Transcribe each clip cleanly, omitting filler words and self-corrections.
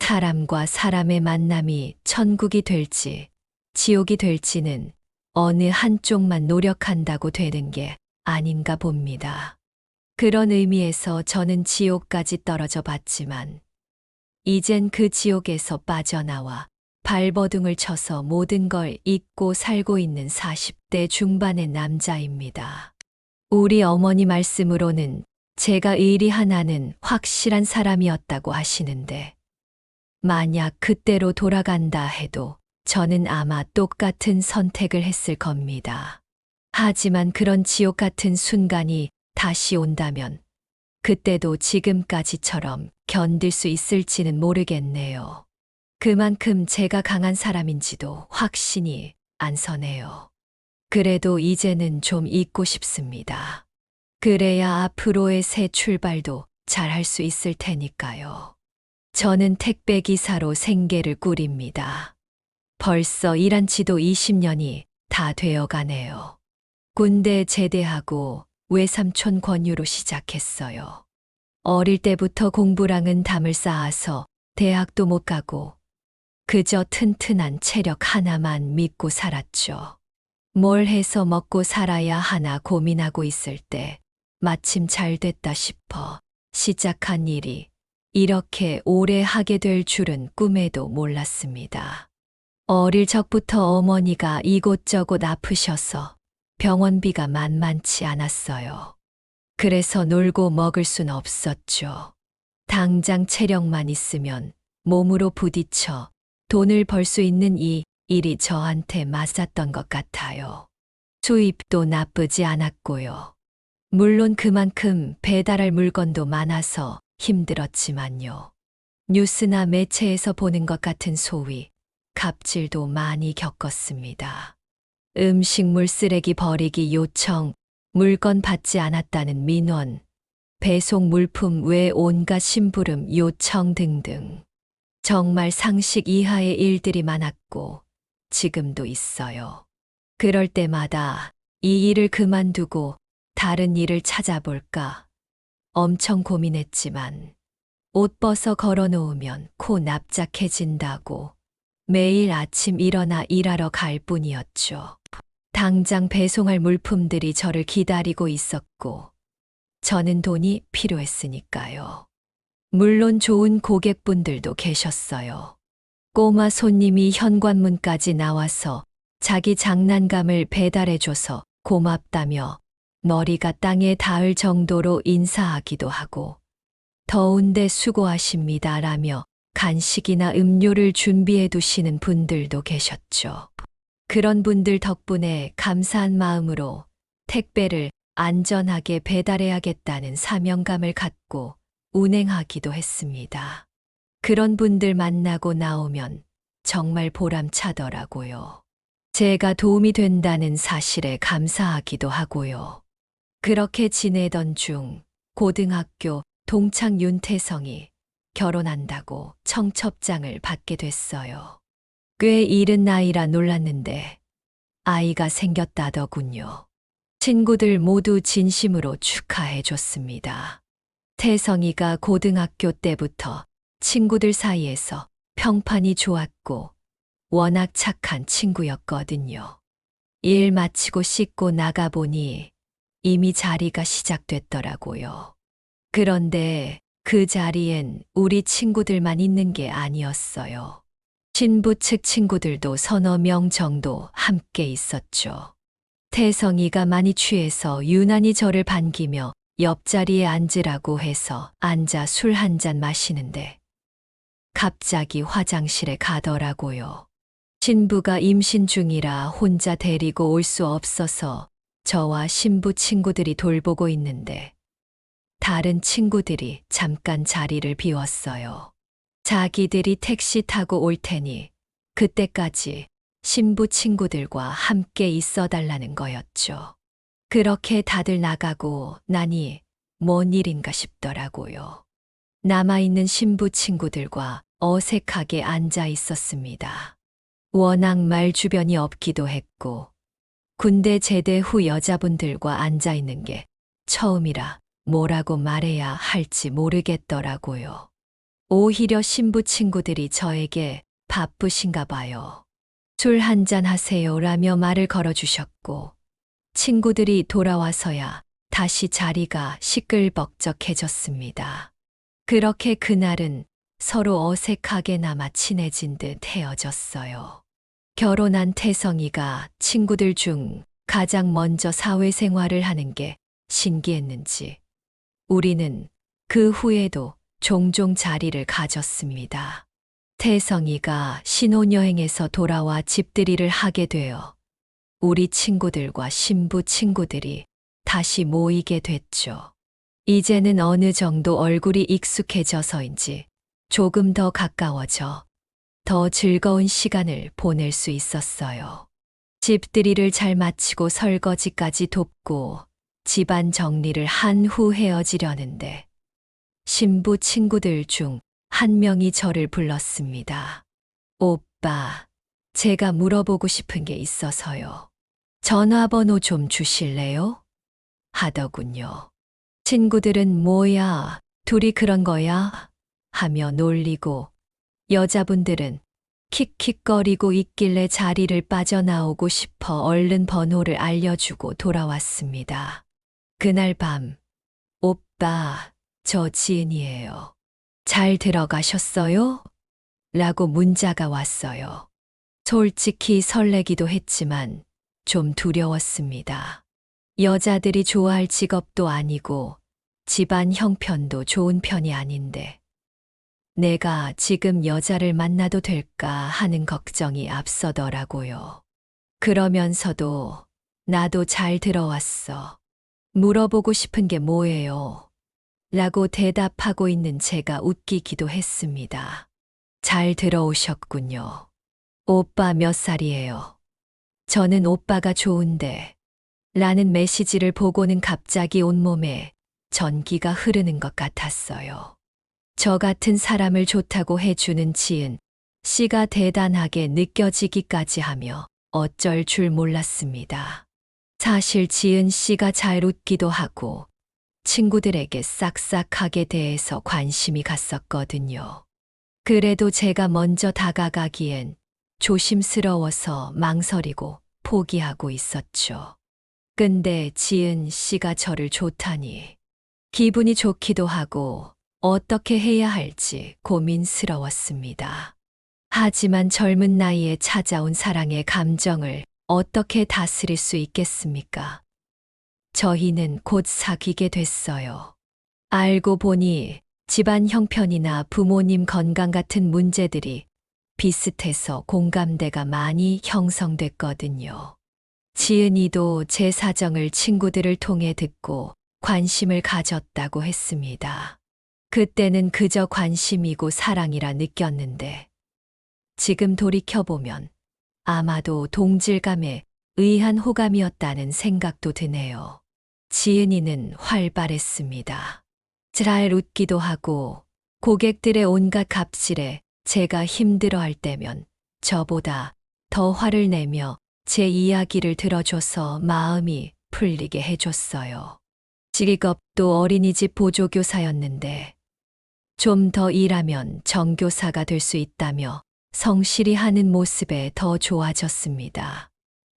사람과 사람의 만남이 천국이 될지 지옥이 될지는 어느 한쪽만 노력한다고 되는 게 아닌가 봅니다. 그런 의미에서 저는 지옥까지 떨어져 봤지만 이젠 그 지옥에서 빠져나와 발버둥을 쳐서 모든 걸 잊고 살고 있는 40대 중반의 남자입니다. 우리 어머니 말씀으로는 제가 의리 하나는 확실한 사람이었다고 하시는데 만약 그때로 돌아간다 해도 저는 아마 똑같은 선택을 했을 겁니다. 하지만 그런 지옥 같은 순간이 다시 온다면 그때도 지금까지처럼 견딜 수 있을지는 모르겠네요. 그만큼 제가 강한 사람인지도 확신이 안 서네요. 그래도 이제는 좀 잊고 싶습니다. 그래야 앞으로의 새 출발도 잘 할 수 있을 테니까요. 저는 택배기사로 생계를 꾸립니다. 벌써 일한 지도 20년이 다 되어 가네요. 군대 제대하고 외삼촌 권유로 시작했어요. 어릴 때부터 공부랑은 담을 쌓아서 대학도 못 가고 그저 튼튼한 체력 하나만 믿고 살았죠. 뭘 해서 먹고 살아야 하나 고민하고 있을 때 마침 잘 됐다 싶어 시작한 일이 이렇게 오래 하게 될 줄은 꿈에도 몰랐습니다. 어릴 적부터 어머니가 이곳저곳 아프셔서 병원비가 만만치 않았어요. 그래서 놀고 먹을 순 없었죠. 당장 체력만 있으면 몸으로 부딪혀 돈을 벌 수 있는 이 일이 저한테 맞았던 것 같아요. 수입도 나쁘지 않았고요. 물론 그만큼 배달할 물건도 많아서 힘들었지만요. 뉴스나 매체에서 보는 것 같은 소위, 갑질도 많이 겪었습니다. 음식물 쓰레기 버리기 요청, 물건 받지 않았다는 민원, 배송 물품 외 온갖 심부름 요청 등등. 정말 상식 이하의 일들이 많았고 지금도 있어요. 그럴 때마다 이 일을 그만두고 다른 일을 찾아볼까 엄청 고민했지만 옷 벗어 걸어놓으면 코 납작해진다고 매일 아침 일어나 일하러 갈 뿐이었죠. 당장 배송할 물품들이 저를 기다리고 있었고 저는 돈이 필요했으니까요. 물론 좋은 고객분들도 계셨어요. 꼬마 손님이 현관문까지 나와서 자기 장난감을 배달해줘서 고맙다며 머리가 땅에 닿을 정도로 인사하기도 하고 더운데 수고하십니다라며 간식이나 음료를 준비해 두시는 분들도 계셨죠. 그런 분들 덕분에 감사한 마음으로 택배를 안전하게 배달해야겠다는 사명감을 갖고 운행하기도 했습니다. 그런 분들 만나고 나오면 정말 보람차더라고요. 제가 도움이 된다는 사실에 감사하기도 하고요. 그렇게 지내던 중 고등학교 동창 윤태성이 결혼한다고 청첩장을 받게 됐어요. 꽤 이른 나이라 놀랐는데 아이가 생겼다더군요. 친구들 모두 진심으로 축하해 줬습니다. 태성이가 고등학교 때부터 친구들 사이에서 평판이 좋았고 워낙 착한 친구였거든요. 일 마치고 씻고 나가보니 이미 자리가 시작됐더라고요. 그런데 그 자리엔 우리 친구들만 있는 게 아니었어요. 신부 측 친구들도 서너 명 정도 함께 있었죠. 태성이가 많이 취해서 유난히 저를 반기며 옆자리에 앉으라고 해서 앉아 술 한 잔 마시는데 갑자기 화장실에 가더라고요. 신부가 임신 중이라 혼자 데리고 올 수 없어서 저와 신부 친구들이 돌보고 있는데 다른 친구들이 잠깐 자리를 비웠어요. 자기들이 택시 타고 올 테니 그때까지 신부 친구들과 함께 있어 달라는 거였죠. 그렇게 다들 나가고 나니 뭔 일인가 싶더라고요. 남아있는 신부 친구들과 어색하게 앉아 있었습니다. 워낙 말 주변이 없기도 했고 군대 제대 후 여자분들과 앉아 있는 게 처음이라 뭐라고 말해야 할지 모르겠더라고요. 오히려 신부 친구들이 저에게 바쁘신가 봐요. 술 한잔 하세요라며 말을 걸어주셨고, 친구들이 돌아와서야 다시 자리가 시끌벅적해졌습니다. 그렇게 그날은 서로 어색하게나마 친해진 듯 헤어졌어요. 결혼한 태성이가 친구들 중 가장 먼저 사회생활을 하는 게 신기했는지 우리는 그 후에도 종종 자리를 가졌습니다. 태성이가 신혼여행에서 돌아와 집들이를 하게 되어 우리 친구들과 신부 친구들이 다시 모이게 됐죠. 이제는 어느 정도 얼굴이 익숙해져서인지 조금 더 가까워져 더 즐거운 시간을 보낼 수 있었어요. 집들이를 잘 마치고 설거지까지 돕고 집안 정리를 한 후 헤어지려는데 신부 친구들 중 한 명이 저를 불렀습니다. 오빠, 제가 물어보고 싶은 게 있어서요. 전화번호 좀 주실래요? 하더군요. 친구들은 뭐야, 둘이 그런 거야? 하며 놀리고 여자분들은 킥킥거리고 있길래 자리를 빠져나오고 싶어 얼른 번호를 알려주고 돌아왔습니다. 그날 밤, 오빠, 저 지은이에요. 잘 들어가셨어요? 라고 문자가 왔어요. 솔직히 설레기도 했지만 좀 두려웠습니다. 여자들이 좋아할 직업도 아니고 집안 형편도 좋은 편이 아닌데 내가 지금 여자를 만나도 될까 하는 걱정이 앞서더라고요. 그러면서도 나도 잘 들어왔어. 물어보고 싶은 게 뭐예요? 라고 대답하고 있는 제가 웃기기도 했습니다. 잘 들어오셨군요. 오빠 몇 살이에요? 저는 오빠가 좋은데 라는 메시지를 보고는 갑자기 온몸에 전기가 흐르는 것 같았어요. 저 같은 사람을 좋다고 해주는 지은 씨가 대단하게 느껴지기까지 하며 어쩔 줄 몰랐습니다. 사실 지은 씨가 잘 웃기도 하고 친구들에게 싹싹하게 대해서 관심이 갔었거든요. 그래도 제가 먼저 다가가기엔 조심스러워서 망설이고 포기하고 있었죠. 근데 지은 씨가 저를 좋다니 기분이 좋기도 하고 어떻게 해야 할지 고민스러웠습니다. 하지만 젊은 나이에 찾아온 사랑의 감정을 어떻게 다스릴 수 있겠습니까? 저희는 곧 사귀게 됐어요. 알고 보니 집안 형편이나 부모님 건강 같은 문제들이 비슷해서 공감대가 많이 형성됐거든요. 지은이도 제 사정을 친구들을 통해 듣고 관심을 가졌다고 했습니다. 그때는 그저 관심이고 사랑이라 느꼈는데 지금 돌이켜보면 아마도 동질감에 의한 호감이었다는 생각도 드네요. 지은이는 활발했습니다. 잘 웃기도 하고 고객들의 온갖 갑질에 제가 힘들어할 때면 저보다 더 화를 내며 제 이야기를 들어줘서 마음이 풀리게 해줬어요. 직업도 어린이집 보조교사였는데 좀 더 일하면 정교사가 될 수 있다며 성실히 하는 모습에 더 좋아졌습니다.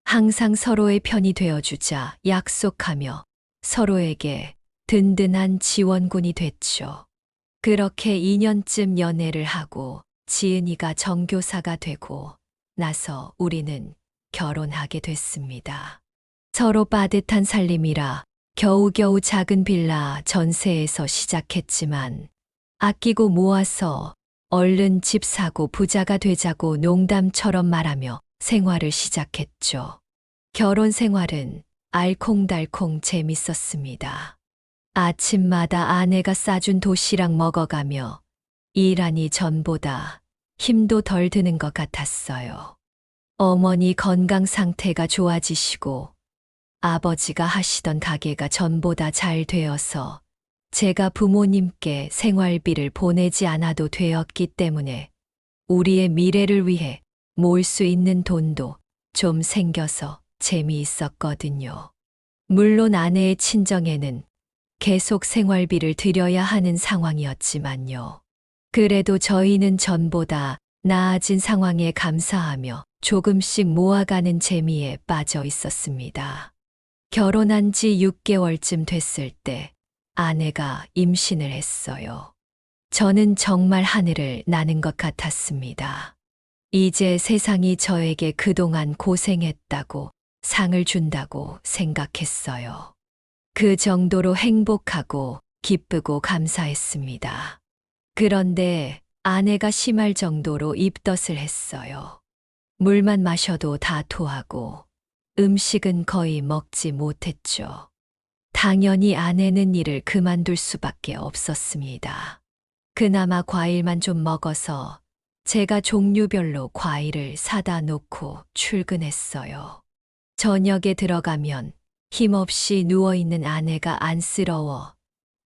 항상 서로의 편이 되어주자 약속하며 서로에게 든든한 지원군이 됐죠. 그렇게 2년쯤 연애를 하고 지은이가 정교사가 되고 나서 우리는 결혼하게 됐습니다. 서로 빠듯한 살림이라 겨우겨우 작은 빌라 전세에서 시작했지만 아끼고 모아서 얼른 집 사고 부자가 되자고 농담처럼 말하며 생활을 시작했죠. 결혼 생활은 알콩달콩 재밌었습니다. 아침마다 아내가 싸준 도시락 먹어가며 일하니 전보다 힘도 덜 드는 것 같았어요. 어머니 건강 상태가 좋아지시고 아버지가 하시던 가게가 전보다 잘 되어서 제가 부모님께 생활비를 보내지 않아도 되었기 때문에 우리의 미래를 위해 모을 수 있는 돈도 좀 생겨서 재미있었거든요. 물론 아내의 친정에는 계속 생활비를 드려야 하는 상황이었지만요. 그래도 저희는 전보다 나아진 상황에 감사하며 조금씩 모아가는 재미에 빠져 있었습니다. 결혼한 지 6개월쯤 됐을 때 아내가 임신을 했어요. 저는 정말 하늘을 나는 것 같았습니다. 이제 세상이 저에게 그동안 고생했다고 상을 준다고 생각했어요. 그 정도로 행복하고 기쁘고 감사했습니다. 그런데 아내가 심할 정도로 입덧을 했어요. 물만 마셔도 다 토하고 음식은 거의 먹지 못했죠. 당연히 아내는 일을 그만둘 수밖에 없었습니다. 그나마 과일만 좀 먹어서 제가 종류별로 과일을 사다 놓고 출근했어요. 저녁에 들어가면 힘없이 누워있는 아내가 안쓰러워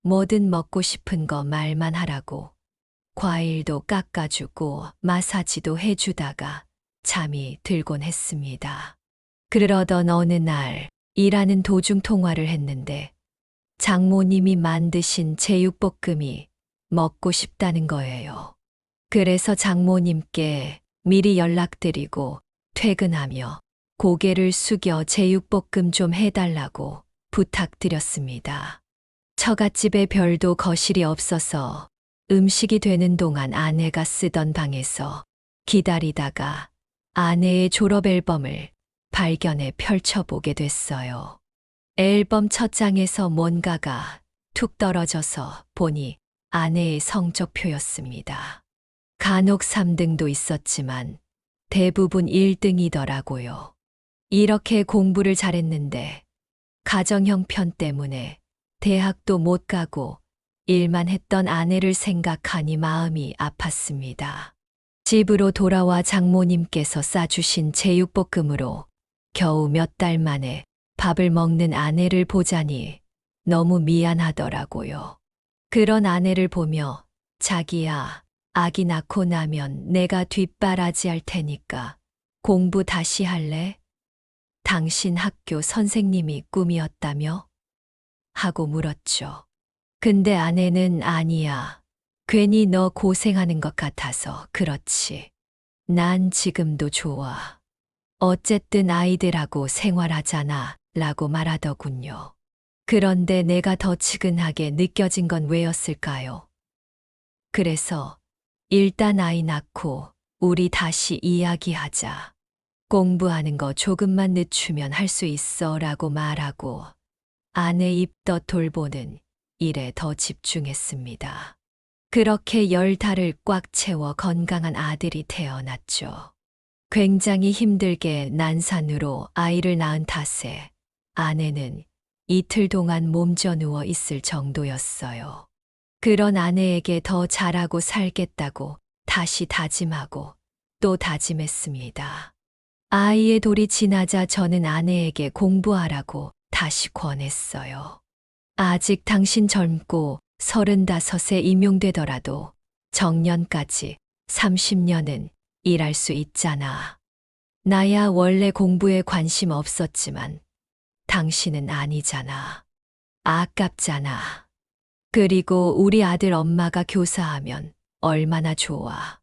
뭐든 먹고 싶은 거 말만 하라고 과일도 깎아주고 마사지도 해주다가 잠이 들곤 했습니다. 그러던 어느 날 일하는 도중 통화를 했는데 장모님이 만드신 제육볶음이 먹고 싶다는 거예요. 그래서 장모님께 미리 연락드리고 퇴근하며 고개를 숙여 제육볶음 좀 해달라고 부탁드렸습니다. 처갓집에 별도 거실이 없어서 음식이 되는 동안 아내가 쓰던 방에서 기다리다가 아내의 졸업 앨범을 발견해 펼쳐보게 됐어요. 앨범 첫 장에서 뭔가가 툭 떨어져서 보니 아내의 성적표였습니다. 간혹 3등도 있었지만 대부분 1등이더라고요. 이렇게 공부를 잘했는데 가정 형편 때문에 대학도 못 가고 일만 했던 아내를 생각하니 마음이 아팠습니다. 집으로 돌아와 장모님께서 싸주신 제육볶음으로 겨우 몇 달 만에 밥을 먹는 아내를 보자니 너무 미안하더라고요. 그런 아내를 보며 자기야, 아기 낳고 나면 내가 뒷바라지 할 테니까 공부 다시 할래? 당신 학교 선생님이 꿈이었다며? 하고 물었죠. 근데 아내는 아니야. 괜히 너 고생하는 것 같아서 그렇지. 난 지금도 좋아. 어쨌든 아이들하고 생활하잖아. 라고 말하더군요. 그런데 내가 더 측은하게 느껴진 건 왜였을까요? 그래서 일단 아이 낳고 우리 다시 이야기하자. 공부하는 거 조금만 늦추면 할 수 있어 라고 말하고 아내 입덧 돌보는 일에 더 집중했습니다. 그렇게 10달을 꽉 채워 건강한 아들이 태어났죠. 굉장히 힘들게 난산으로 아이를 낳은 탓에 아내는 이틀 동안 몸져 누워 있을 정도였어요. 그런 아내에게 더 잘하고 살겠다고 다시 다짐하고 또 다짐했습니다. 아이의 돌이 지나자 저는 아내에게 공부하라고 다시 권했어요. 아직 당신 젊고 35에 임용되더라도 정년까지 30년은 일할 수 있잖아. 나야 원래 공부에 관심 없었지만 당신은 아니잖아. 아깝잖아. 그리고 우리 아들 엄마가 교사하면 얼마나 좋아.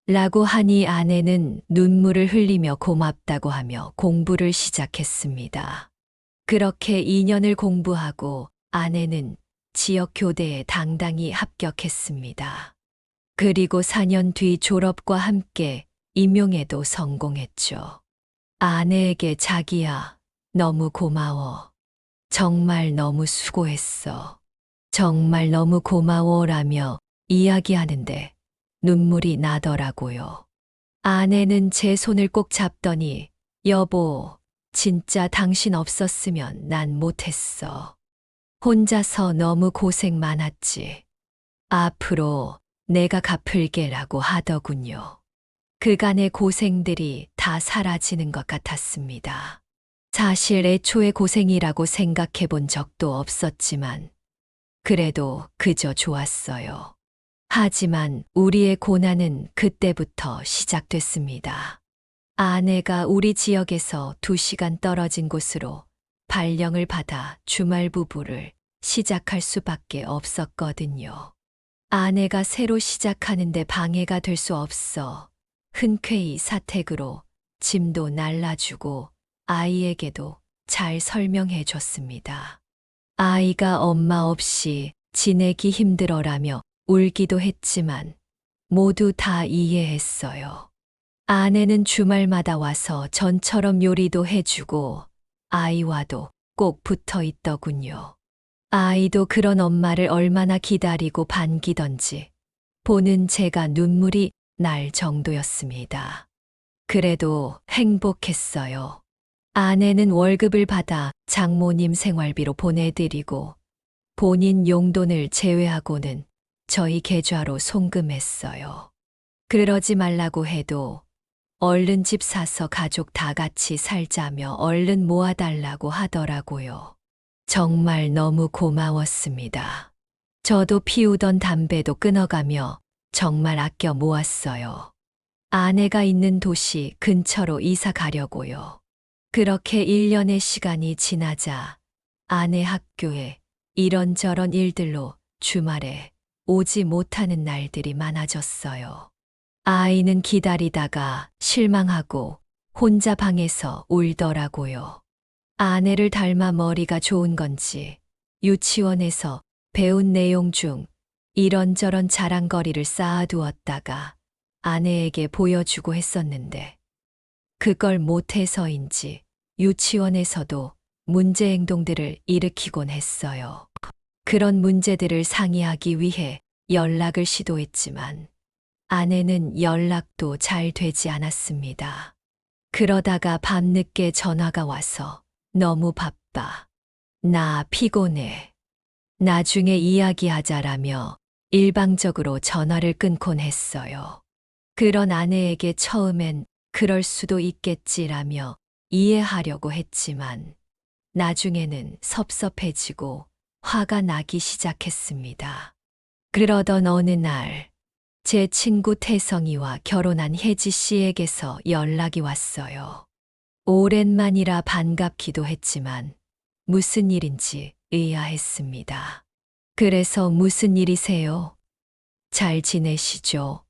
라고 하니 아내는 눈물을 흘리며 고맙다고 하며 공부를 시작했습니다. 그렇게 2년을 공부하고 아내는 지역 교대에 당당히 합격했습니다. 그리고 4년 뒤 졸업과 함께 임용에도 성공했죠. 아내에게 자기야, 너무 고마워. 정말 너무 수고했어. 정말 너무 고마워라며 이야기하는데 눈물이 나더라고요. 아내는 제 손을 꼭 잡더니 여보, 진짜 당신 없었으면 난 못했어. 혼자서 너무 고생 많았지. 앞으로 내가 갚을게라고 하더군요. 그간의 고생들이 다 사라지는 것 같았습니다. 사실 애초에 고생이라고 생각해 본 적도 없었지만 그래도 그저 좋았어요. 하지만 우리의 고난은 그때부터 시작됐습니다. 아내가 우리 지역에서 2시간 떨어진 곳으로 발령을 받아 주말 부부를 시작할 수밖에 없었거든요. 아내가 새로 시작하는데 방해가 될 수 없어 흔쾌히 사택으로 짐도 날라주고 아이에게도 잘 설명해 줬습니다. 아이가 엄마 없이 지내기 힘들어라며 울기도 했지만 모두 다 이해했어요. 아내는 주말마다 와서 전처럼 요리도 해주고 아이와도 꼭 붙어 있더군요. 아이도 그런 엄마를 얼마나 기다리고 반기던지 보는 제가 눈물이 날 정도였습니다. 그래도 행복했어요. 아내는 월급을 받아 장모님 생활비로 보내드리고 본인 용돈을 제외하고는 저희 계좌로 송금했어요. 그러지 말라고 해도 얼른 집 사서 가족 다 같이 살자며 얼른 모아달라고 하더라고요. 정말 너무 고마웠습니다. 저도 피우던 담배도 끊어가며 정말 아껴 모았어요. 아내가 있는 도시 근처로 이사 가려고요. 그렇게 1년의 시간이 지나자 아내 학교에 이런저런 일들로 주말에 오지 못하는 날들이 많아졌어요. 아이는 기다리다가 실망하고 혼자 방에서 울더라고요. 아내를 닮아 머리가 좋은 건지 유치원에서 배운 내용 중 이런저런 자랑거리를 쌓아두었다가 아내에게 보여주고 했었는데 그걸 못해서인지 유치원에서도 문제 행동들을 일으키곤 했어요. 그런 문제들을 상의하기 위해 연락을 시도했지만 아내는 연락도 잘 되지 않았습니다. 그러다가 밤늦게 전화가 와서 너무 바빠. 나 피곤해. 나중에 이야기하자라며 일방적으로 전화를 끊곤 했어요. 그런 아내에게 처음엔 그럴 수도 있겠지라며 이해하려고 했지만 나중에는 섭섭해지고 화가 나기 시작했습니다. 그러던 어느 날 제 친구 태성이와 결혼한 혜지 씨에게서 연락이 왔어요. 오랜만이라 반갑기도 했지만 무슨 일인지 의아했습니다. 그래서 무슨 일이세요? 잘 지내시죠?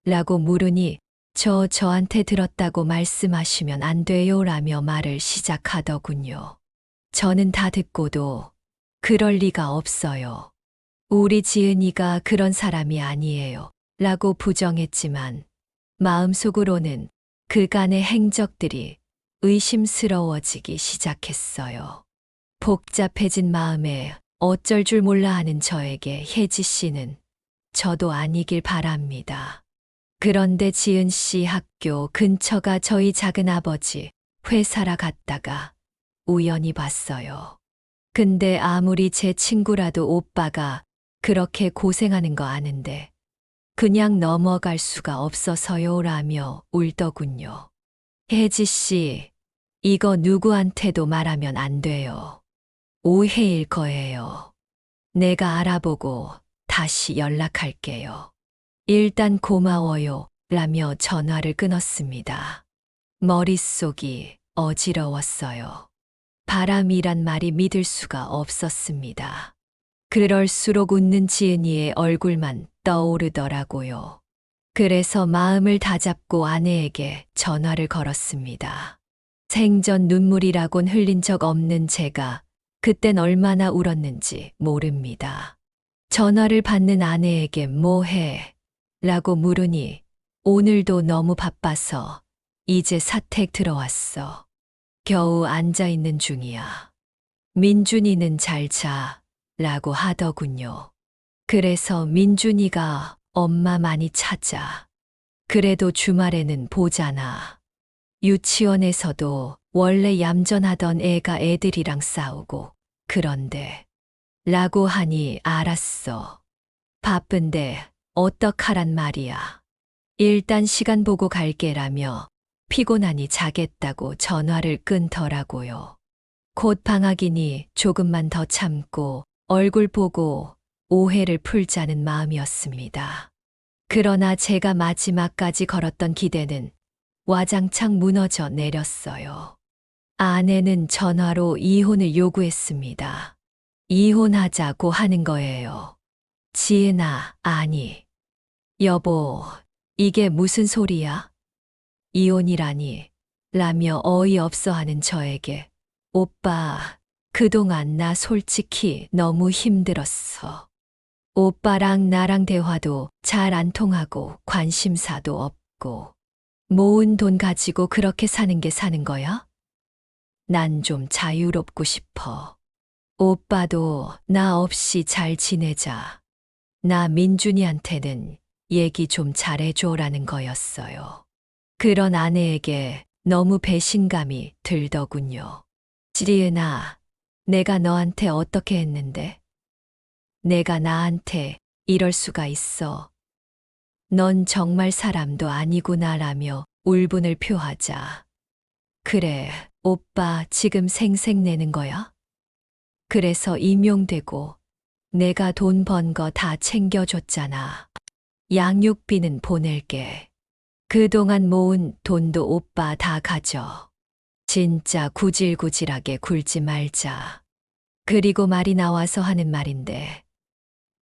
라고 물으니 저한테 들었다고 말씀하시면 안 돼요 라며 말을 시작하더군요. 저는 다 듣고도 그럴 리가 없어요. 우리 지은이가 그런 사람이 아니에요. 라고 부정했지만 마음속으로는 그간의 행적들이 의심스러워지기 시작했어요. 복잡해진 마음에 어쩔 줄 몰라 하는 저에게 혜지 씨는 저도 아니길 바랍니다. 그런데 지은 씨 학교 근처가 저희 작은아버지 회사라 갔다가 우연히 봤어요. 근데 아무리 제 친구라도 오빠가 그렇게 고생하는 거 아는데 그냥 넘어갈 수가 없어서요 라며 울더군요. 혜지 씨, 이거 누구한테도 말하면 안 돼요. 오해일 거예요. 내가 알아보고 다시 연락할게요. 일단 고마워요 라며 전화를 끊었습니다. 머릿속이 어지러웠어요. 바람이란 말이 믿을 수가 없었습니다. 그럴수록 웃는 지은이의 얼굴만 떠오르더라고요. 그래서 마음을 다잡고 아내에게 전화를 걸었습니다. 생전 눈물이라곤 흘린 적 없는 제가 그땐 얼마나 울었는지 모릅니다. 전화를 받는 아내에게 뭐해? 라고 물으니 오늘도 너무 바빠서 이제 사택 들어왔어. 겨우 앉아있는 중이야. 민준이는 잘 자. 라고 하더군요. 그래서 민준이가 엄마 많이 찾아. 그래도 주말에는 보잖아. 유치원에서도 원래 얌전하던 애가 애들이랑 싸우고 그런데 라고 하니 알았어. 바쁜데 어떡하란 말이야. 일단 시간 보고 갈게라며 피곤하니 자겠다고 전화를 끊더라고요. 곧 방학이니 조금만 더 참고 얼굴 보고 오해를 풀자는 마음이었습니다. 그러나 제가 마지막까지 걸었던 기대는 와장창 무너져 내렸어요. 아내는 전화로 이혼을 요구했습니다. 이혼하자고 하는 거예요. 지은아, 아니. 여보, 이게 무슨 소리야? 이혼이라니. 라며 어이없어 하는 저에게. 오빠, 그동안 나 솔직히 너무 힘들었어. 오빠랑 나랑 대화도 잘 안 통하고 관심사도 없고. 모은 돈 가지고 그렇게 사는 게 사는 거야? 난 좀 자유롭고 싶어. 오빠도 나 없이 잘 지내자. 나 민준이한테는 얘기 좀 잘해줘라는 거였어요. 그런 아내에게 너무 배신감이 들더군요. 지리은아, 내가 너한테 어떻게 했는데? 내가 나한테 이럴 수가 있어. 넌 정말 사람도 아니구나라며 울분을 표하자. 그래, 오빠 지금 생색내는 거야? 그래서 임용되고 내가 돈 번 거 다 챙겨줬잖아. 양육비는 보낼게. 그동안 모은 돈도 오빠 다 가져. 진짜 구질구질하게 굴지 말자. 그리고 말이 나와서 하는 말인데,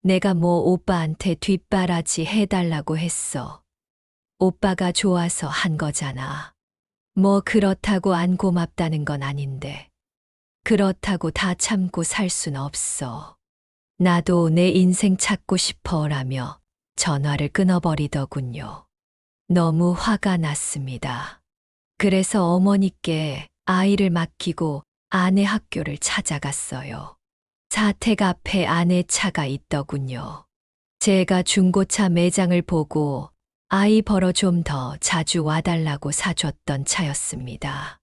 내가 뭐 오빠한테 뒷바라지 해달라고 했어. 오빠가 좋아서 한 거잖아. 뭐 그렇다고 안 고맙다는 건 아닌데. 그렇다고 다 참고 살 순 없어. 나도 내 인생 찾고 싶어라며 전화를 끊어버리더군요. 너무 화가 났습니다. 그래서 어머니께 아이를 맡기고 아내 학교를 찾아갔어요. 사택 앞에 아내 차가 있더군요. 제가 중고차 매장을 보고 아이 보러 좀 더 자주 와달라고 사줬던 차였습니다.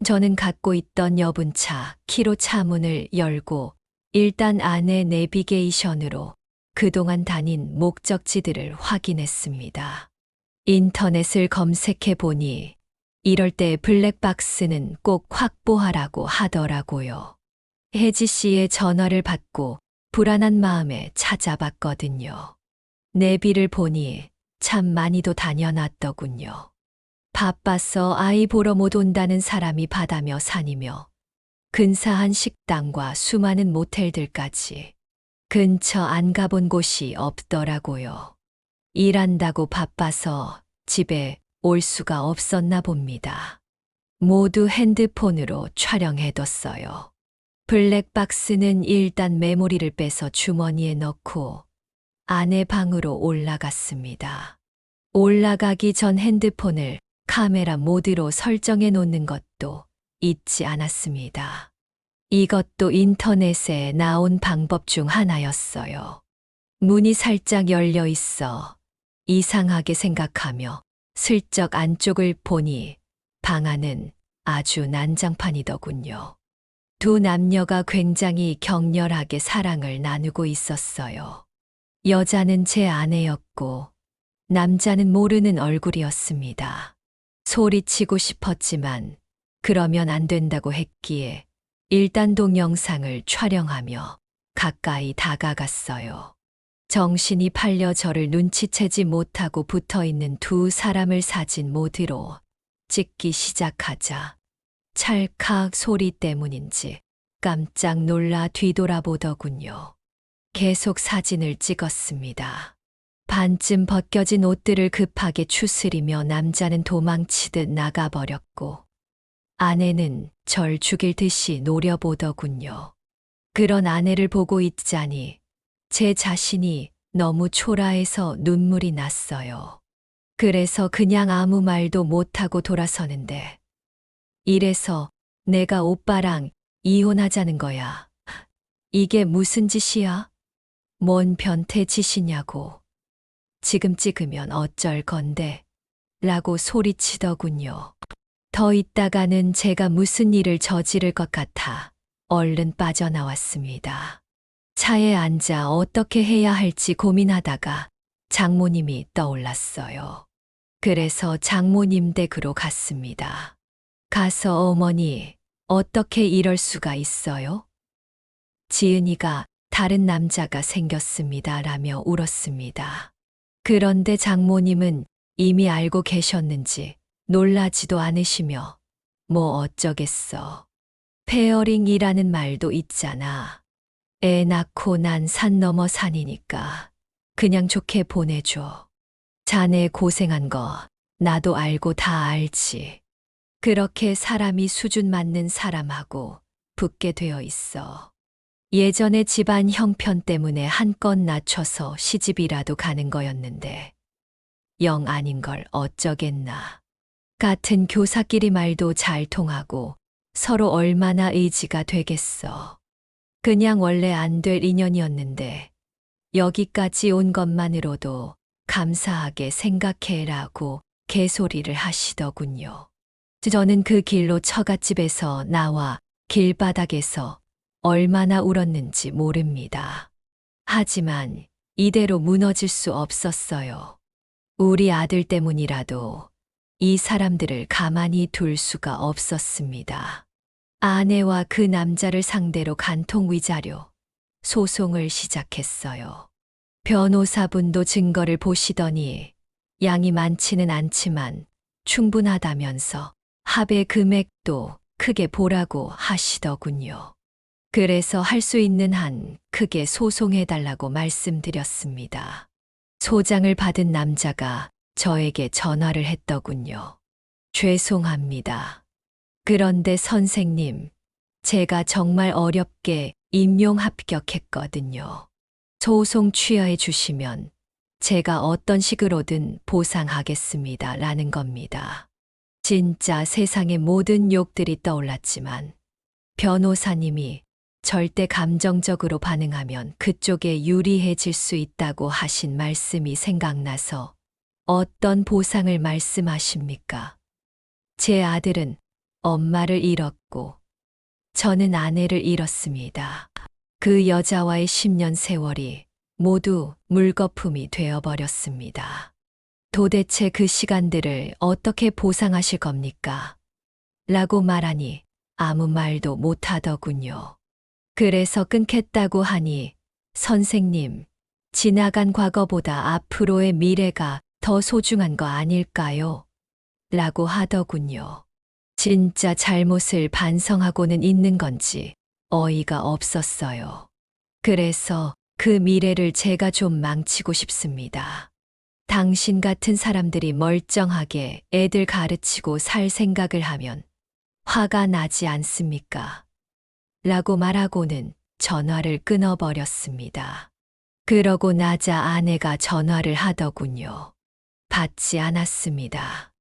저는 갖고 있던 여분차 키로 차 문을 열고 일단 아내 내비게이션으로 그동안 다닌 목적지들을 확인했습니다. 인터넷을 검색해 보니 이럴 때 블랙박스는 꼭 확보하라고 하더라고요. 혜지 씨의 전화를 받고 불안한 마음에 찾아봤거든요. 내비를 보니 참 많이도 다녀놨더군요. 바빠서 아이 보러 못 온다는 사람이 바다며 산이며 근사한 식당과 수많은 모텔들까지 근처 안 가본 곳이 없더라고요. 일한다고 바빠서 집에 올 수가 없었나 봅니다. 모두 핸드폰으로 촬영해뒀어요. 블랙박스는 일단 메모리를 빼서 주머니에 넣고 아내 방으로 올라갔습니다. 올라가기 전 핸드폰을 카메라 모드로 설정해 놓는 것도 잊지 않았습니다. 이것도 인터넷에 나온 방법 중 하나였어요. 문이 살짝 열려 있어 이상하게 생각하며 슬쩍 안쪽을 보니 방 안은 아주 난장판이더군요. 두 남녀가 굉장히 격렬하게 사랑을 나누고 있었어요. 여자는 제 아내였고 남자는 모르는 얼굴이었습니다. 소리치고 싶었지만 그러면 안 된다고 했기에 일단 동영상을 촬영하며 가까이 다가갔어요. 정신이 팔려 저를 눈치채지 못하고 붙어있는 두 사람을 사진 모드로 찍기 시작하자 찰칵 소리 때문인지 깜짝 놀라 뒤돌아보더군요. 계속 사진을 찍었습니다. 반쯤 벗겨진 옷들을 급하게 추스리며 남자는 도망치듯 나가버렸고 아내는 절 죽일 듯이 노려보더군요. 그런 아내를 보고 있자니 제 자신이 너무 초라해서 눈물이 났어요. 그래서 그냥 아무 말도 못하고 돌아서는데 이래서 내가 오빠랑 이혼하자는 거야. 이게 무슨 짓이야? 뭔 변태 짓이냐고. 지금 찍으면 어쩔 건데? 라고 소리치더군요. 더 있다가는 제가 무슨 일을 저지를 것 같아 얼른 빠져나왔습니다. 차에 앉아 어떻게 해야 할지 고민하다가 장모님이 떠올랐어요. 그래서 장모님 댁으로 갔습니다. 가서 어머니, 어떻게 이럴 수가 있어요? 지은이가 다른 남자가 생겼습니다. 라며 울었습니다. 그런데 장모님은 이미 알고 계셨는지 놀라지도 않으시며 뭐 어쩌겠어. 페어링이라는 말도 있잖아. 애 낳고 난 산 넘어 산이니까 그냥 좋게 보내줘. 자네 고생한 거 나도 알고 다 알지. 그렇게 사람이 수준 맞는 사람하고 붙게 되어 있어. 예전에 집안 형편 때문에 한껏 낮춰서 시집이라도 가는 거였는데 영 아닌 걸 어쩌겠나. 같은 교사끼리 말도 잘 통하고 서로 얼마나 의지가 되겠어. 그냥 원래 안 될 인연이었는데 여기까지 온 것만으로도 감사하게 생각해라고 개소리를 하시더군요. 저는 그 길로 처갓집에서 나와 길바닥에서 얼마나 울었는지 모릅니다. 하지만 이대로 무너질 수 없었어요. 우리 아들 때문이라도 이 사람들을 가만히 둘 수가 없었습니다. 아내와 그 남자를 상대로 간통 위자료, 소송을 시작했어요. 변호사분도 증거를 보시더니 양이 많지는 않지만 충분하다면서 합의 금액도 크게 보라고 하시더군요. 그래서 할 수 있는 한 크게 소송해달라고 말씀드렸습니다. 소장을 받은 남자가 저에게 전화를 했더군요. 죄송합니다. 그런데 선생님, 제가 정말 어렵게 임용 합격했거든요. 소송 취하해 주시면 제가 어떤 식으로든 보상하겠습니다. 라는 겁니다. 진짜 세상의 모든 욕들이 떠올랐지만 변호사님이 절대 감정적으로 반응하면 그쪽에 유리해질 수 있다고 하신 말씀이 생각나서 어떤 보상을 말씀하십니까? 제 아들은 엄마를 잃었고 저는 아내를 잃었습니다. 그 여자와의 10년 세월이 모두 물거품이 되어버렸습니다. 도대체 그 시간들을 어떻게 보상하실 겁니까? 라고 말하니 아무 말도 못하더군요. 그래서 끊겠다고 하니 선생님, 지나간 과거보다 앞으로의 미래가 더 소중한 거 아닐까요? 라고 하더군요. 진짜 잘못을 반성하고는 있는 건지 어이가 없었어요. 그래서 그 미래를 제가 좀 망치고 싶습니다. 당신 같은 사람들이 멀쩡하게 애들 가르치고 살 생각을 하면 화가 나지 않습니까? 라고 말하고는 전화를 끊어버렸습니다. 그러고 나자 아내가 전화를 하더군요. 받지 않았습니다.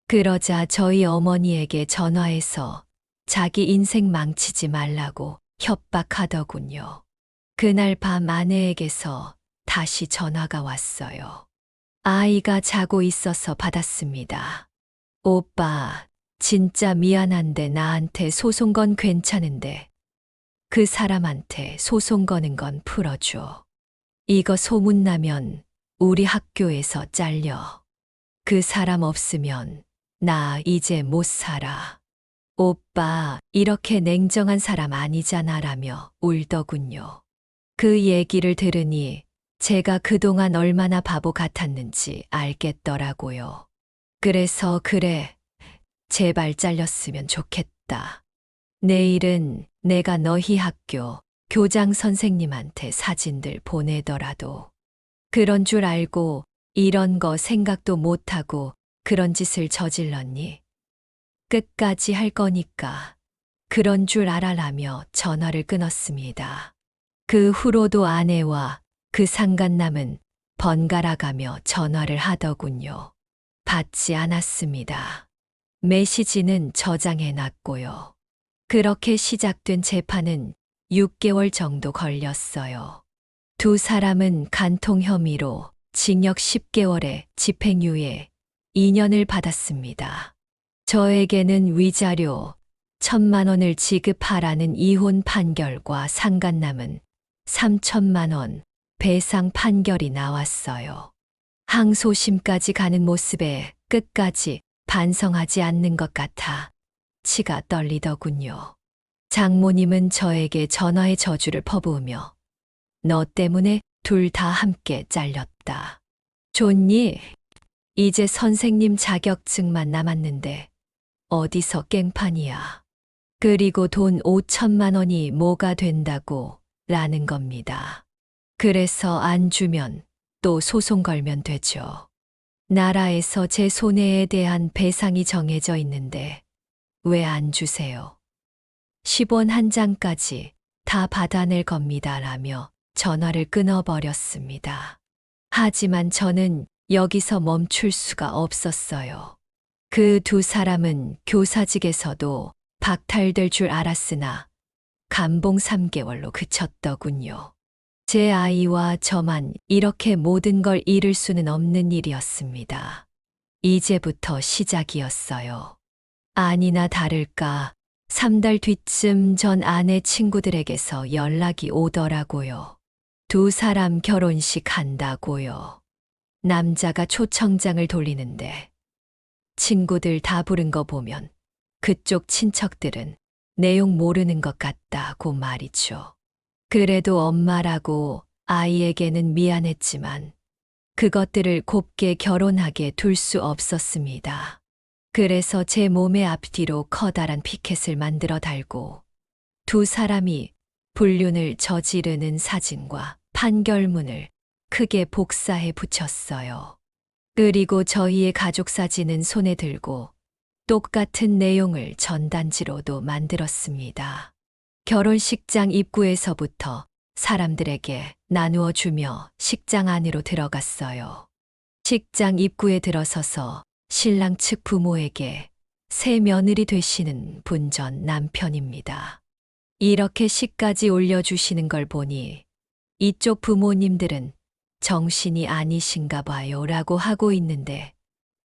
그러자 저희 어머니에게 전화해서 자기 인생 망치지 말라고 협박하더군요. 그날 밤 아내에게서 다시 전화가 왔어요. 아이가 자고 있어서 받았습니다. 오빠, 진짜 미안한데 나한테 소송 건 괜찮은데 그 사람한테 소송 거는 건 풀어줘. 이거 소문나면 우리 학교에서 잘려. 그 사람 없으면 나 이제 못 살아. 오빠, 이렇게 냉정한 사람 아니잖아라며 울더군요. 그 얘기를 들으니 제가 그동안 얼마나 바보 같았는지 알겠더라고요. 그래서 그래, 제발 잘렸으면 좋겠다. 내일은 내가 너희 학교 교장 선생님한테 사진들 보내더라도 그런 줄 알고 이런 거 생각도 못하고 그런 짓을 저질렀니? 끝까지 할 거니까 그런 줄 알아라며 전화를 끊었습니다. 그 후로도 아내와 그 상간남은 번갈아가며 전화를 하더군요. 받지 않았습니다. 메시지는 저장해 놨고요. 그렇게 시작된 재판은 6개월 정도 걸렸어요. 두 사람은 간통 혐의로 징역 10개월에 집행유예 2년을 받았습니다. 저에게는 위자료 1,000만 원을 지급하라는 이혼 판결과 상간남은 3천만 원 배상 판결이 나왔어요. 항소심까지 가는 모습에 끝까지 반성하지 않는 것 같아 치가 떨리더군요. 장모님은 저에게 전화의 저주를 퍼부으며 너 때문에 둘 다 함께 잘렸다. 좋니? 이제 선생님 자격증만 남았는데 어디서 깽판이야. 그리고 돈 5천만 원이 뭐가 된다고 라는 겁니다. 그래서 안 주면 또 소송 걸면 되죠. 나라에서 제 손해에 대한 배상이 정해져 있는데 왜 안 주세요? 10원 한 장까지 다 받아낼 겁니다. 라며 전화를 끊어버렸습니다. 하지만 저는 여기서 멈출 수가 없었어요. 그 두 사람은 교사직에서도 박탈될 줄 알았으나 감봉 3개월로 그쳤더군요. 제 아이와 저만 이렇게 모든 걸 잃을 수는 없는 일이었습니다. 이제부터 시작이었어요. 아니나 다를까 3달 뒤쯤 전 아내 친구들에게서 연락이 오더라고요. 두 사람 결혼식 한다고요. 남자가 초청장을 돌리는데 친구들 다 부른 거 보면 그쪽 친척들은 내용 모르는 것 같다고 말이죠. 그래도 엄마라고 아이에게는 미안했지만 그것들을 곱게 결혼하게 둘 수 없었습니다. 그래서 제 몸의 앞뒤로 커다란 피켓을 만들어 달고 두 사람이 불륜을 저지르는 사진과 판결문을 크게 복사해 붙였어요. 그리고 저희의 가족 사진은 손에 들고 똑같은 내용을 전단지로도 만들었습니다. 결혼식장 입구에서부터 사람들에게 나누어 주며 식장 안으로 들어갔어요. 식장 입구에 들어서서 신랑 측 부모에게 새 며느리 되시는 분 전 남편입니다. 이렇게 식까지 올려주시는 걸 보니 이쪽 부모님들은 정신이 아니신가 봐요 라고 하고 있는데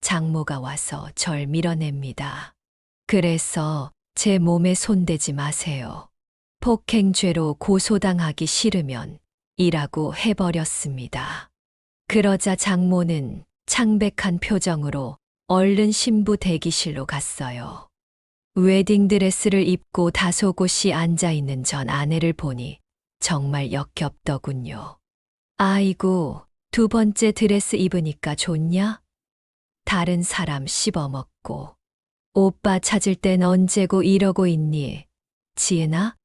장모가 와서 절 밀어냅니다. 그래서 제 몸에 손대지 마세요. 폭행죄로 고소당하기 싫으면 이라고 해버렸습니다. 그러자 장모는 창백한 표정으로 얼른 신부 대기실로 갔어요. 웨딩드레스를 입고 다소곳이 앉아있는 전 아내를 보니 정말 역겹더군요. 아이고, 두 번째 드레스 입으니까 좋냐? 다른 사람 씹어먹고. 오빠 찾을 땐 언제고 이러고 있니? 지은아?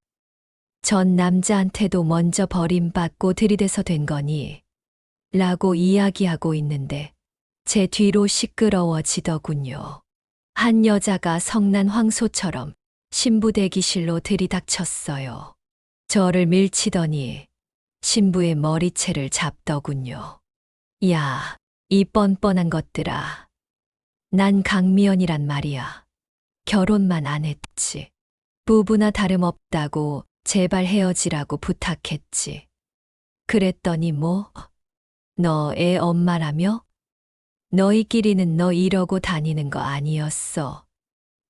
전 남자한테도 먼저 버림받고 들이대서 된 거니? 라고 이야기하고 있는데 제 뒤로 시끄러워지더군요. 한 여자가 성난 황소처럼 신부 대기실로 들이닥쳤어요. 저를 밀치더니 신부의 머리채를 잡더군요. 야, 이 뻔뻔한 것들아. 난 강미연이란 말이야. 결혼만 안 했지. 부부나 다름없다고 제발 헤어지라고 부탁했지. 그랬더니 뭐? 너 애 엄마라며? 너희끼리는 너 이러고 다니는 거 아니었어.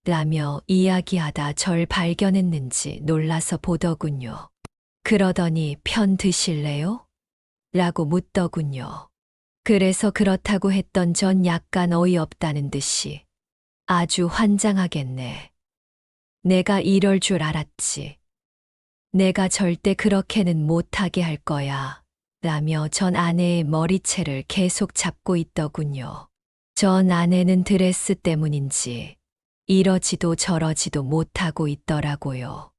라며 이야기하다 절 발견했는지 놀라서 보더군요. 그러더니 편 드실래요? 라고 묻더군요. 그래서 그렇다고 했던 전 약간 어이없다는 듯이 아주 환장하겠네. 내가 이럴 줄 알았지. 내가 절대 그렇게는 못하게 할 거야. 라며 전 아내의 머리채를 계속 잡고 있더군요. 전 아내는 드레스 때문인지 이러지도 저러지도 못하고 있더라고요.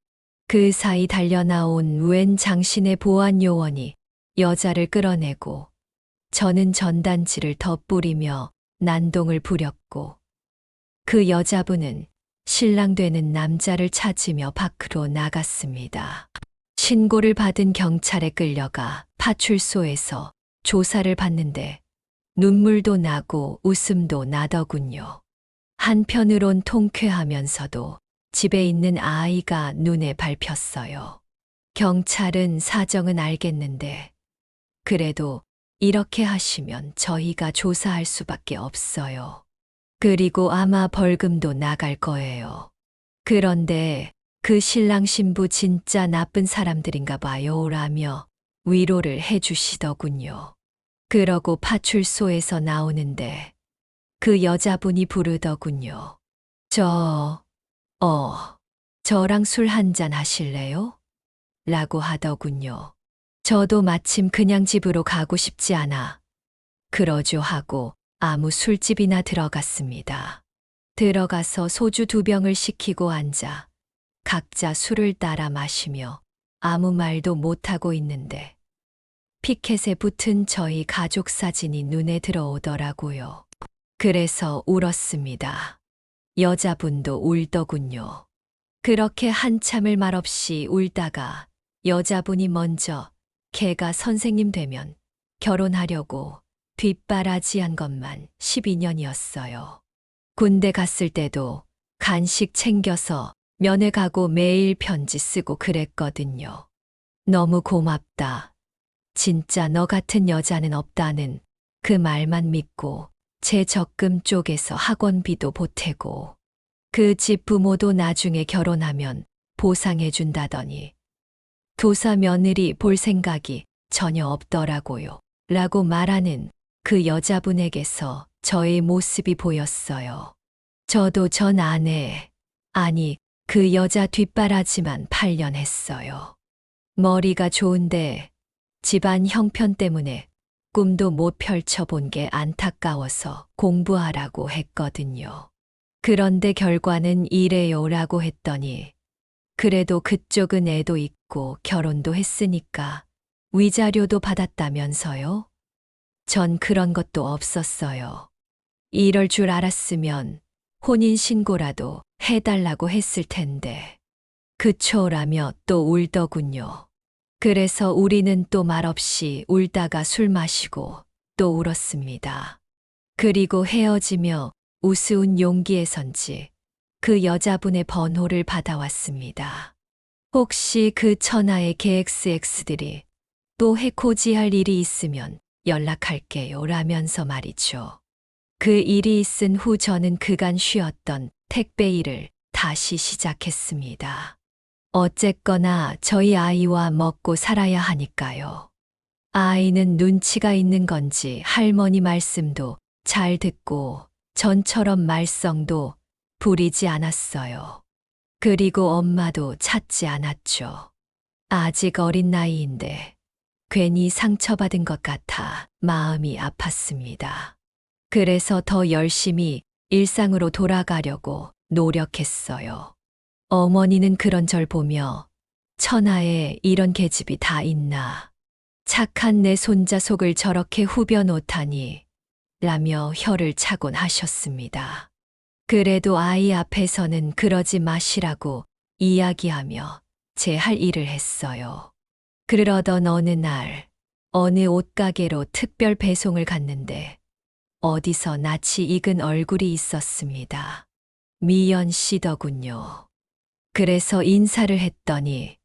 그 사이 달려나온 웬 장신의 보안 요원이 여자를 끌어내고 저는 전단지를 덧뿌리며 난동을 부렸고 그 여자분은 신랑 되는 남자를 찾으며 밖으로 나갔습니다. 신고를 받은 경찰에 끌려가 파출소에서 조사를 받는데 눈물도 나고 웃음도 나더군요. 한편으론 통쾌하면서도 집에 있는 아이가 눈에 밟혔어요. 경찰은 사정은 알겠는데 그래도 이렇게 하시면 저희가 조사할 수밖에 없어요. 그리고 아마 벌금도 나갈 거예요. 그런데 그 신랑 신부 진짜 나쁜 사람들인가 봐요 라며 위로를 해주시더군요. 그러고 파출소에서 나오는데 그 여자분이 부르더군요. 저랑 술 한잔 하실래요? 라고 하더군요. 저도 마침 그냥 집으로 가고 싶지 않아. 그러죠 하고 아무 술집이나 들어갔습니다. 들어가서 소주 2병을 시키고 앉아 각자 술을 따라 마시며 아무 말도 못하고 있는데 피켓에 붙은 저희 가족 사진이 눈에 들어오더라고요. 그래서 울었습니다. 여자분도 울더군요. 그렇게 한참을 말없이 울다가 여자분이 먼저 걔가 선생님 되면 결혼하려고 뒷바라지한 것만 12년이었어요. 군대 갔을 때도 간식 챙겨서 면회 가고 매일 편지 쓰고 그랬거든요. 너무 고맙다. 진짜 너 같은 여자는 없다는 그 말만 믿고 제 적금 쪽에서 학원비도 보태고 그 집 부모도 나중에 결혼하면 보상해준다더니 도사 며느리 볼 생각이 전혀 없더라고요. 라고 말하는 그 여자분에게서 저의 모습이 보였어요. 저도 전 아내, 아니 그 여자 뒷바라지만 8년 했어요. 머리가 좋은데 집안 형편 때문에 꿈도 못 펼쳐본 게 안타까워서 공부하라고 했거든요. 그런데 결과는 이래요라고 했더니 그래도 그쪽은 애도 있고 결혼도 했으니까 위자료도 받았다면서요? 전 그런 것도 없었어요. 이럴 줄 알았으면 혼인신고라도 해달라고 했을 텐데. 그초라며 또 울더군요. 그래서 우리는 또 말없이 울다가 술 마시고 또 울었습니다. 그리고 헤어지며 우스운 용기에선지 그 여자분의 번호를 받아왔습니다. 혹시 그 천하의 KXX들이 또 해코지할 일이 있으면 연락할게요 라면서 말이죠. 그 일이 있은 후 저는 그간 쉬었던 택배 일을 다시 시작했습니다. 어쨌거나 저희 아이와 먹고 살아야 하니까요. 아이는 눈치가 있는 건지 할머니 말씀도 잘 듣고 전처럼 말썽도 부리지 않았어요. 그리고 엄마도 찾지 않았죠. 아직 어린 나이인데 괜히 상처받은 것 같아 마음이 아팠습니다. 그래서 더 열심히 일상으로 돌아가려고 노력했어요. 어머니는 그런 절 보며 천하에 이런 계집이 다 있나. 착한 내 손자 속을 저렇게 후벼 놓다니 라며 혀를 차곤 하셨습니다. 그래도 아이 앞에서는 그러지 마시라고 이야기하며 제 할 일을 했어요. 그러던 어느 날 어느 옷가게로 특별 배송을 갔는데 어디서 낯이 익은 얼굴이 있었습니다. 미연 씨더군요. 그래서 인사를 했더니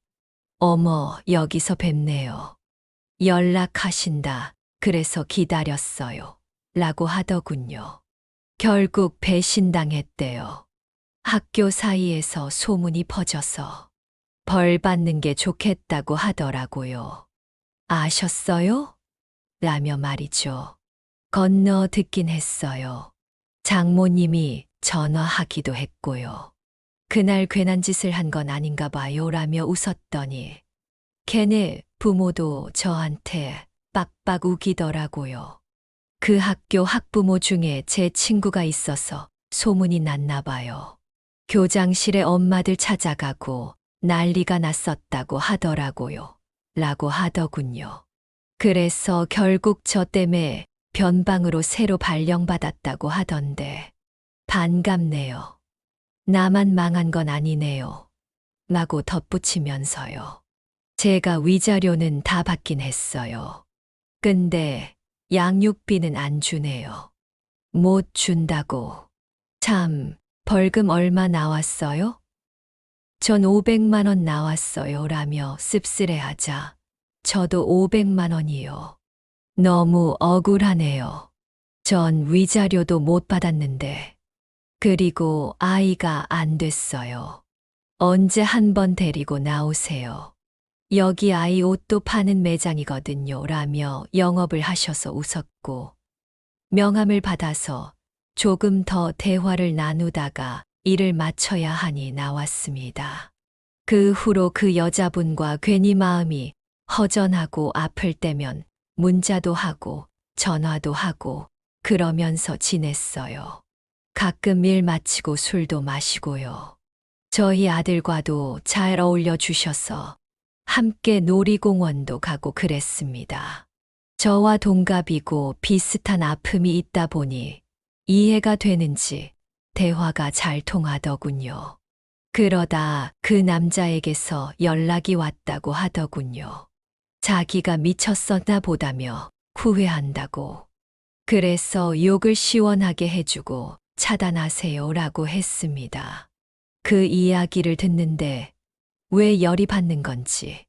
어머 여기서 뵙네요. 연락하신다. 그래서 기다렸어요. 라고 하더군요. 결국 배신당했대요. 학교 사이에서 소문이 퍼져서 벌 받는 게 좋겠다고 하더라고요. 아셨어요? 라며 말이죠. 건너 듣긴 했어요. 장모님이 전화하기도 했고요. 그날 괜한 짓을 한 건 아닌가 봐요 라며 웃었더니 걔네 부모도 저한테 빡빡 우기더라고요. 그 학교 학부모 중에 제 친구가 있어서 소문이 났나 봐요. 교장실에 엄마들 찾아가고 난리가 났었다고 하더라고요. 라고 하더군요. 그래서 결국 저 때문에 변방으로 새로 발령받았다고 하던데 반갑네요. 나만 망한 건 아니네요. 라고 덧붙이면서요. 제가 위자료는 다 받긴 했어요. 근데 양육비는 안 주네요. 못 준다고. 참, 벌금 얼마 나왔어요? 전 500만 원 나왔어요. 라며 씁쓸해하자 저도 500만 원이요. 너무 억울하네요. 전 위자료도 못 받았는데. 그리고 아이가 안 됐어요. 언제 한번 데리고 나오세요. 여기 아이 옷도 파는 매장이거든요. 라며 영업을 하셔서 웃었고 명함을 받아서 조금 더 대화를 나누다가 일을 마쳐야 하니 나왔습니다. 그 후로 그 여자분과 괜히 마음이 허전하고 아플 때면 문자도 하고 전화도 하고 그러면서 지냈어요. 가끔 일 마치고 술도 마시고요. 저희 아들과도 잘 어울려 주셔서 함께 놀이공원도 가고 그랬습니다. 저와 동갑이고 비슷한 아픔이 있다 보니 이해가 되는지 대화가 잘 통하더군요. 그러다 그 남자에게서 연락이 왔다고 하더군요. 자기가 미쳤었나 보다며 후회한다고. 그래서 욕을 시원하게 해주고 차단하세요라고 했습니다. 그 이야기를 듣는데 왜 열이 받는 건지.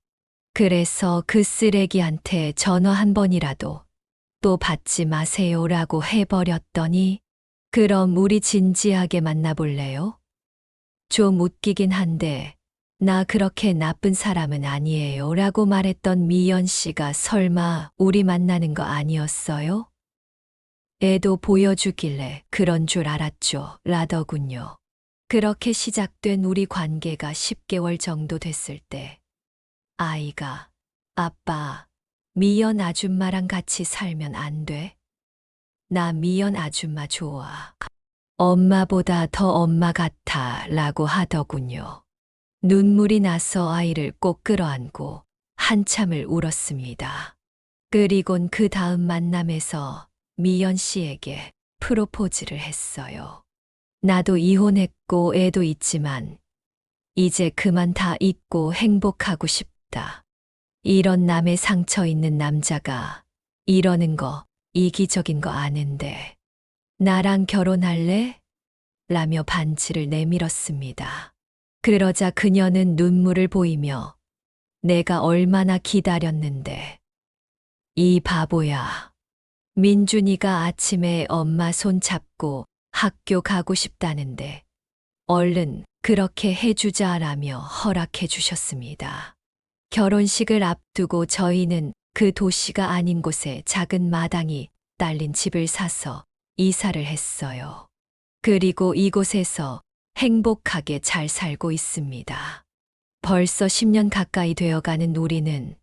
그래서 그 쓰레기한테 전화 한 번이라도 또 받지 마세요라고 해버렸더니 그럼 우리 진지하게 만나볼래요? 좀 웃기긴 한데 나 그렇게 나쁜 사람은 아니에요 라고 말했던 미연 씨가 설마 우리 만나는 거 아니었어요? 애도 보여주길래 그런 줄 알았죠 라더군요. 그렇게 시작된 우리 관계가 10개월 정도 됐을 때 아이가 아빠, 미연 아줌마랑 같이 살면 안 돼? 나 미연 아줌마 좋아. 엄마보다 더 엄마 같아 라고 하더군요. 눈물이 나서 아이를 꼭 끌어안고 한참을 울었습니다. 그리곤 그 다음 만남에서 미연 씨에게 프로포즈를 했어요. 나도 이혼했고 애도 있지만 이제 그만 다 잊고 행복하고 싶다. 이런 남의 상처 있는 남자가 이러는 거 이기적인 거 아는데 나랑 결혼할래? 라며 반지를 내밀었습니다. 그러자 그녀는 눈물을 보이며 내가 얼마나 기다렸는데. 이 바보야. 민준이가 아침에 엄마 손 잡고 학교 가고 싶다는데 얼른 그렇게 해주자라며 허락해 주셨습니다. 결혼식을 앞두고 저희는 그 도시가 아닌 곳에 작은 마당이 딸린 집을 사서 이사를 했어요. 그리고 이곳에서 행복하게 잘 살고 있습니다. 벌써 10년 가까이 되어가는 우리는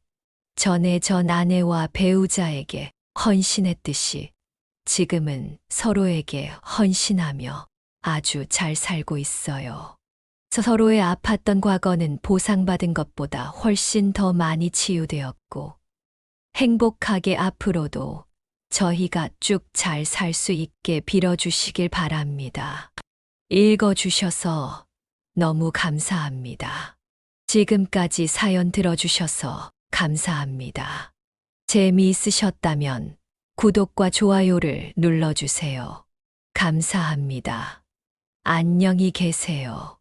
전에 전 아내와 배우자에게 헌신했듯이 지금은 서로에게 헌신하며 아주 잘 살고 있어요. 서로의 아팠던 과거는 보상받은 것보다 훨씬 더 많이 치유되었고 행복하게 앞으로도 저희가 쭉 잘 살 수 있게 빌어주시길 바랍니다. 읽어주셔서 너무 감사합니다. 지금까지 사연 들어주셔서 감사합니다. 재미있으셨다면 구독과 좋아요를 눌러주세요. 감사합니다. 안녕히 계세요.